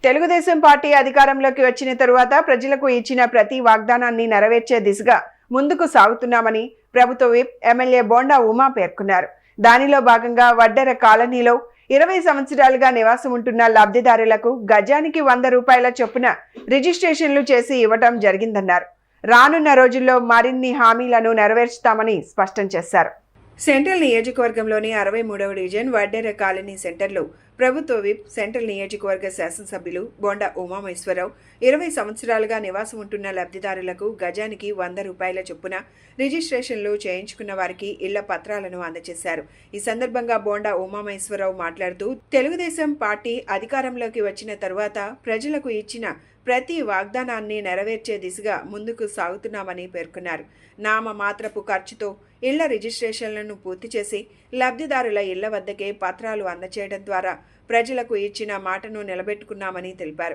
Telugu Desam party అధికారంలోకి వచ్చిన తరువాత ప్రజలకు ఇచ్చిన ప్రతి వాగ్దానాన్ని నెరవేర్చే దిశగా ముందుకు సాగుతున్నామని ప్రభుత్వ విప్ ఎమ్మెల్యే బోండా ఉమా పేర్కొన్నారు. దానిలో భాగంగా వడ్డెర కాలనీలో 20 సంవత్సరాలుగా నివాసం ఉంటున్న లబ్ధిదారులకు గజానికి 100 రూపాయల చొప్పున రిజిస్ట్రేషన్లు చేసి ఇవ్వటం జరిగిందన్నారు. రానున్న రోజుల్లో మరిన్ని హామీలను నెరవేర్చుతామని స్పష్టం చేశారు. సెంట్రల్ నియోజకవర్గంలోని 63వ డివిజన్ వడ్డెర కాలనీ సెంటర్లో ప్రభుత్వ విప్ సెంట్రల్ నియోజకవర్గ శాసనసభ్యులు బోండా ఉమామహేశ్వరరావు 20 సంవత్సరాలుగా నివాసం ఉంటున్న లబ్ధిదారులకు గజానికి 100 రూపాయల చొప్పున రిజిస్ట్రేషన్లు చేయించుకున్న వారికి ఇళ్ల పత్రాలను అందజేశారు. ఈ సందర్భంగా బోండా ఉమామహేశ్వరరావు మాట్లాడుతూ తెలుగుదేశం పార్టీ అధికారంలోకి వచ్చిన తరువాత ప్రజలకు ఇచ్చిన ప్రతి వాగ్దానాన్ని నెరవేర్చే దిశగా ముందుకు సాగుతున్నామని పేర్కొన్నారు. నామమాత్రపు ఖర్చుతో ఇళ్ల రిజిస్ట్రేషన్లను పూర్తి చేసి లబ్ధిదారుల ఇళ్ల వద్దకే పత్రాలు అందజేయడం ద్వారా ప్రజలకు ఇచ్చిన మాటను నిలబెట్టుకున్నామని తెలిపారు.